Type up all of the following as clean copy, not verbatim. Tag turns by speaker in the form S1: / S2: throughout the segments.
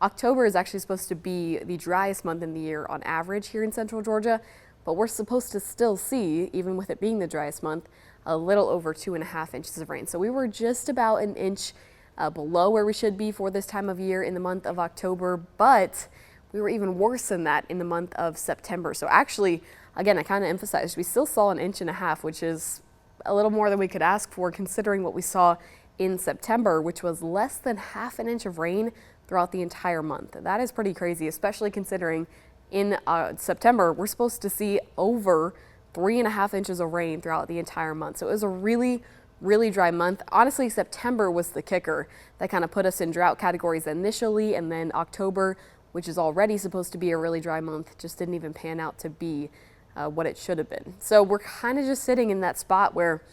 S1: October is actually supposed to be the driest month in the year on average here in central Georgia, but we're supposed to still see, even with it being the driest month, a little over 2.5 inches of rain. So we were just about an inch below where we should be for this time of year in the month of October, but we were even worse than that in the month of September. So actually, again, I kind of emphasized we still saw an inch and a half, which is a little more than we could ask for considering what we saw in September, which was less than half an inch of rain throughout the entire month. That is pretty crazy, especially considering in September, we're supposed to see over 3.5 inches of rain throughout the entire month. So it was a really dry month. Honestly, September was the kicker that kind of put us in drought categories initially, and then October, which is already supposed to be a really dry month, just didn't even pan out to be what it should have been. So we're kind of just sitting in that spot where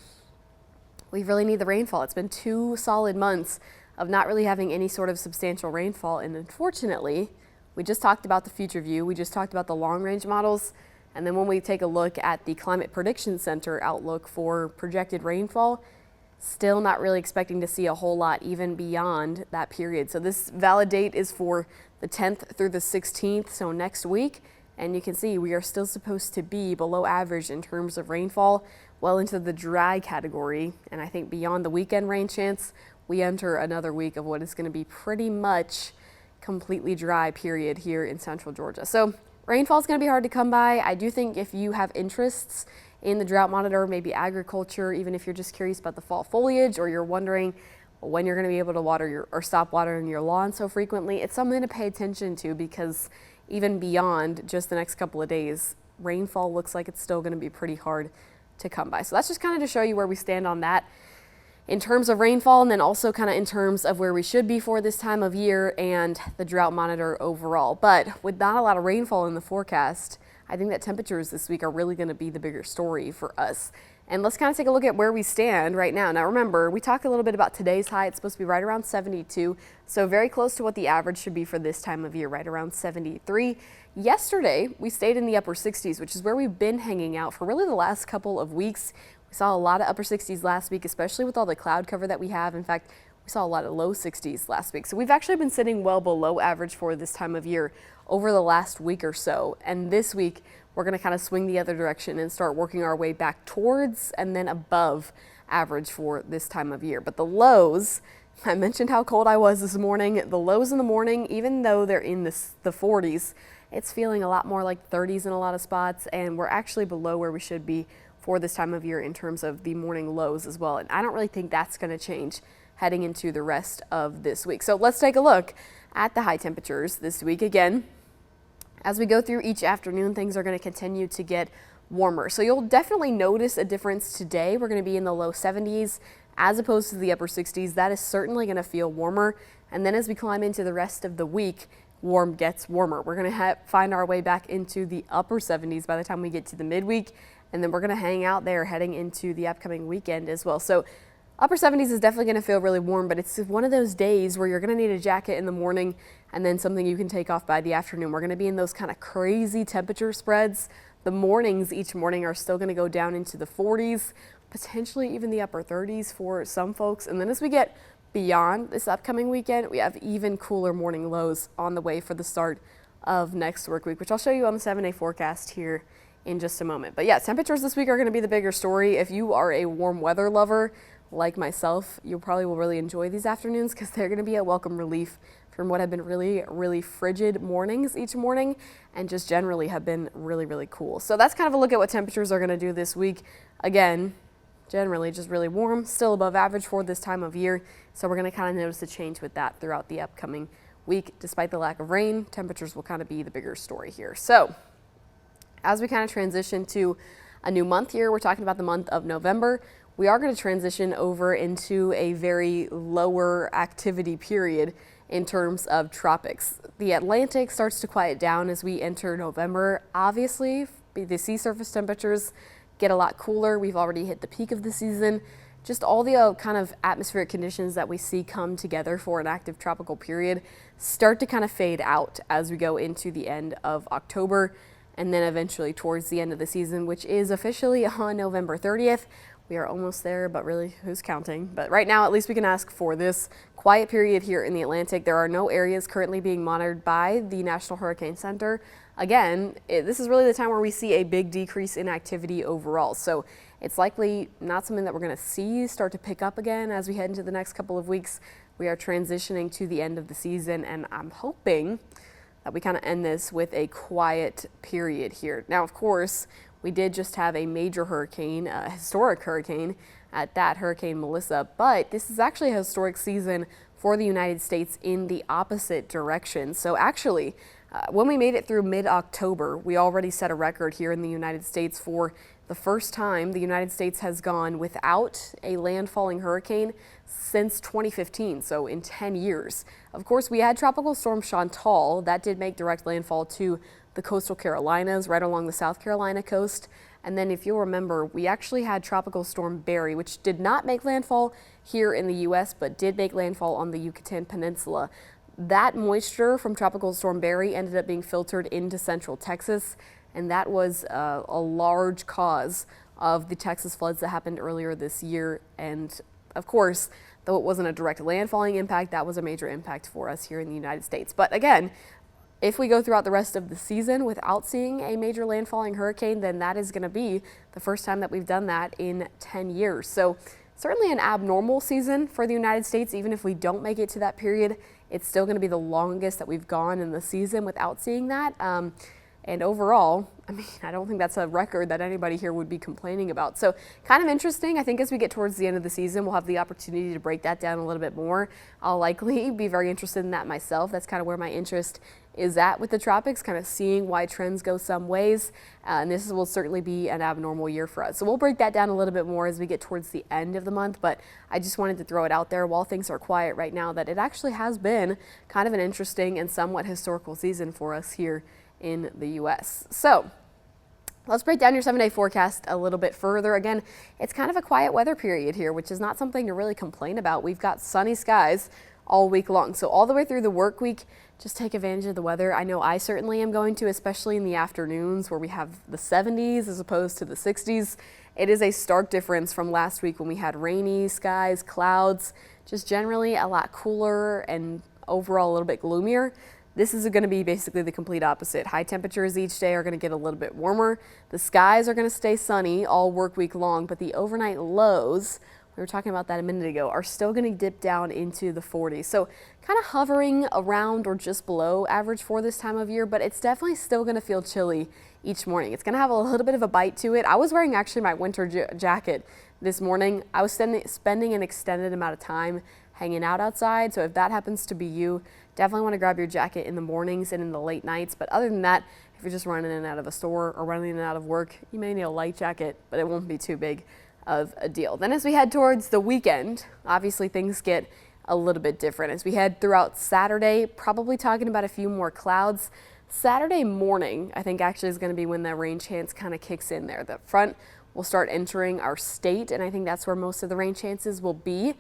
S1: we really need the rainfall. It's been 2 solid months of not really having any sort of substantial rainfall, and unfortunately, we just talked about the future view, we just talked about the long range models, and then when we take a look at the Climate Prediction Center outlook for projected rainfall, still not really expecting to see a whole lot even beyond that period. So this valid date is for the 10th through the 16th, so next week, and you can see we are still supposed to be below average in terms of rainfall, well into the dry category, and I think beyond the weekend rain chance, we enter another week of what is going to be pretty much completely dry period here in central Georgia. So rainfall is going to be hard to come by. I do think if you have interests in the drought monitor, maybe agriculture, even if you're just curious about the fall foliage or you're wondering when you're going to be able to water or stop watering your lawn so frequently, it's something to pay attention to because even beyond just the next couple of days, rainfall looks like it's still going to be pretty hard to come by. So that's just kind of to show you where we stand on that in terms of rainfall, and then also kind of in terms of where we should be for this time of year and the drought monitor overall. But with not a lot of rainfall in the forecast, I think that temperatures this week are really going to be the bigger story for us. And let's kind of take a look at where we stand right now. Now remember, we talked a little bit about today's high. It's supposed to be right around 72, so very close to what the average should be for this time of year, right around 73. Yesterday, we stayed in the upper 60s, which is where we've been hanging out for really the last couple of weeks. We saw a lot of upper 60s last week, especially with all the cloud cover that we have. In fact, we saw a lot of low 60s last week. So we've actually been sitting well below average for this time of year over the last week or so. And this week, we're going to kind of swing the other direction and start working our way back towards and then above average for this time of year. But the lows, I mentioned how cold I was this morning. The lows in the morning, even though they're in the 40s, it's feeling a lot more like 30s in a lot of spots. And we're actually below where we should be for this time of year in terms of the morning lows as well. And I don't really think that's going to change heading into the rest of this week. So let's take a look at the high temperatures this week. Again, as we go through each afternoon, things are going to continue to get warmer. So you'll definitely notice a difference today. We're going to be in the low 70s as opposed to the upper 60s. That is certainly going to feel warmer. And then as we climb into the rest of the week, warm gets warmer. We're going to find our way back into the upper 70s by the time we get to the midweek. And then we're going to hang out there heading into the upcoming weekend as well. So upper 70s is definitely going to feel really warm, but it's one of those days where you're going to need a jacket in the morning and then something you can take off by the afternoon. We're going to be in those kind of crazy temperature spreads. The mornings each morning are still going to go down into the 40s, potentially even the upper 30s for some folks. And then as we get beyond this upcoming weekend, we have even cooler morning lows on the way for the start of next work week, which I'll show you on the 7-day forecast here in just a moment. But yeah, temperatures this week are going to be the bigger story. If you are a warm weather lover like myself, you probably will really enjoy these afternoons because they're going to be a welcome relief from what have been really frigid mornings each morning and just generally have been really cool. So that's kind of a look at what temperatures are going to do this week. Again, generally just really warm, still above average for this time of year. So we're going to kind of notice a change with that throughout the upcoming week. Despite the lack of rain, temperatures will kind of be the bigger story here. So as we kind of transition to a new month here, we're talking about the month of November. We are going to transition over into a very lower activity period in terms of tropics. The Atlantic starts to quiet down as we enter November. Obviously, the sea surface temperatures get a lot cooler. We've already hit the peak of the season. Just all the kind of atmospheric conditions that we see come together for an active tropical period start to kind of fade out as we go into the end of October and then eventually towards the end of the season, which is officially on November 30th. We are almost there, but really, who's counting? But right now, at least we can ask for this quiet period here in the Atlantic. There are no areas currently being monitored by the National Hurricane Center. Again, this is really the time where we see a big decrease in activity overall. So it's likely not something that we're going to see start to pick up again as we head into the next couple of weeks. We are transitioning to the end of the season, and I'm hoping that we kind of end this with a quiet period here. Now, of course, we did just have a major hurricane, a historic hurricane at that, Hurricane Melissa, but this is actually a historic season for the United States in the opposite direction. So actually, when we made it through mid-October, we already set a record here in the United States for the first time the United States has gone without a landfalling hurricane since 2015, so in 10 years. Of course, we had Tropical Storm Chantal. That did make direct landfall to the coastal Carolinas, right along the South Carolina coast. And then if you'll remember, we actually had Tropical Storm Barry, which did not make landfall here in the U.S., but did make landfall on the Yucatan Peninsula. That moisture from Tropical Storm Barry ended up being filtered into central Texas, and that was a large cause of the Texas floods that happened earlier this year. And of course, though it wasn't a direct landfalling impact, that was a major impact for us here in the United States. But again, if we go throughout the rest of the season without seeing a major landfalling hurricane, then that is going to be the first time that we've done that in 10 years. So certainly an abnormal season for the United States. Even if we don't make it to that period, it's still going to be the longest that we've gone in the season without seeing that. And overall, I mean, I don't think that's a record that anybody here would be complaining about. So kind of interesting. I think as we get towards the end of the season, we'll have the opportunity to break that down a little bit more. I'll likely be very interested in that myself. That's kind of where my interest is at with the tropics, kind of seeing why trends go some ways. And this will certainly be an abnormal year for us. So we'll break that down a little bit more as we get towards the end of the month. But I just wanted to throw it out there while things are quiet right now that it actually has been kind of an interesting and somewhat historical season for us here in the U.S. So let's break down your 7-day forecast a little bit further. Again, it's kind of a quiet weather period here, which is not something to really complain about. We've got sunny skies all week long. So all the way through the work week, just take advantage of the weather. I know I certainly am going to, especially in the afternoons where we have the 70s as opposed to the 60s. It is a stark difference from last week when we had rainy skies, clouds, just generally a lot cooler and overall a little bit gloomier. This is going to be basically the complete opposite. High temperatures each day are going to get a little bit warmer. The skies are going to stay sunny all work week long, but the overnight lows, we were talking about that a minute ago, are still going to dip down into the 40s. So kind of hovering around or just below average for this time of year, but it's definitely still going to feel chilly each morning. It's going to have a little bit of a bite to it. I was wearing actually my winter jacket this morning. I was spending an extended amount of time hanging out outside. So if that happens to be you, definitely want to grab your jacket in the mornings and in the late nights. But other than that, if you're just running in and out of a store or running in and out of work, you may need a light jacket, but it won't be too big of a deal. Then as we head towards the weekend, obviously things get a little bit different. As we head throughout Saturday, probably talking about a few more clouds. Saturday morning, I think actually is going to be when the rain chance kind of kicks in there. The front will start entering our state, and I think that's where most of the rain chances will be.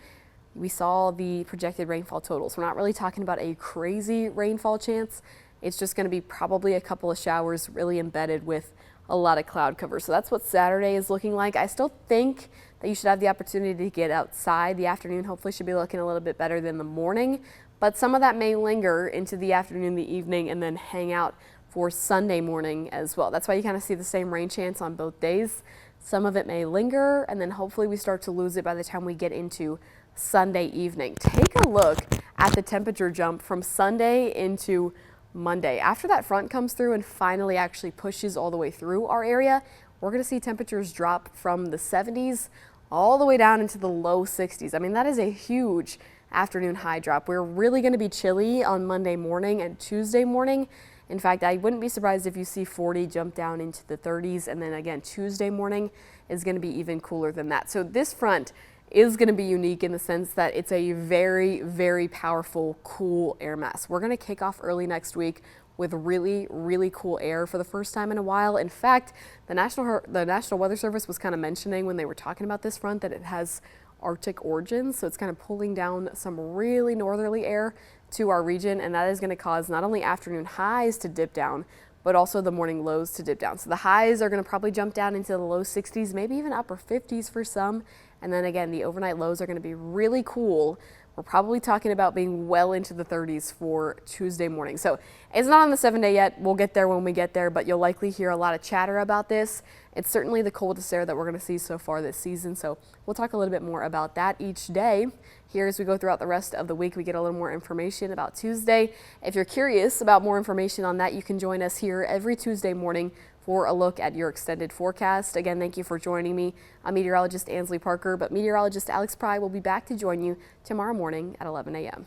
S1: We saw the projected rainfall totals. We're not really talking about a crazy rainfall chance. It's just going to be probably a couple of showers really embedded with a lot of cloud cover. So that's what Saturday is looking like. I still think that you should have the opportunity to get outside. The afternoon hopefully should be looking a little bit better than the morning, but some of that may linger into the afternoon, the evening, and then hang out for Sunday morning as well. That's why you kind of see the same rain chance on both days. Some of it may linger, and then hopefully we start to lose it by the time we get into Sunday evening. Take a look at the temperature jump from Sunday into Monday. After that front comes through and finally actually pushes all the way through our area, we're going to see temperatures drop from the 70s all the way down into the low 60s. I mean, that is a huge afternoon high drop. We're really going to be chilly on Monday morning and Tuesday morning. In fact, I wouldn't be surprised if you see 40 jump down into the 30s, and then again Tuesday morning is going to be even cooler than that. So this front is going to be unique in the sense that it's a very, very powerful, cool air mass. We're going to kick off early next week with really, really cool air for the first time in a while. In fact, the National Weather Service was kind of mentioning when they were talking about this front that it has Arctic origins, so it's kind of pulling down some really northerly air to our region, and that is going to cause not only afternoon highs to dip down, but also the morning lows to dip down. So the highs are going to probably jump down into the low 60s, maybe even upper 50s for some. And then again, the overnight lows are going to be really cool. We're probably talking about being well into the 30s for Tuesday morning. So it's not on the 7-day yet. We'll get there when we get there, but you'll likely hear a lot of chatter about this. It's certainly the coldest air that we're going to see so far this season. So we'll talk a little bit more about that each day. Here, as we go throughout the rest of the week, we get a little more information about Tuesday. If you're curious about more information on that, you can join us here every Tuesday morning for a look at your extended forecast. Again, thank you for joining me. I'm meteorologist Ansley Parker, but meteorologist Alex Pry will be back to join you tomorrow morning at 11 a.m.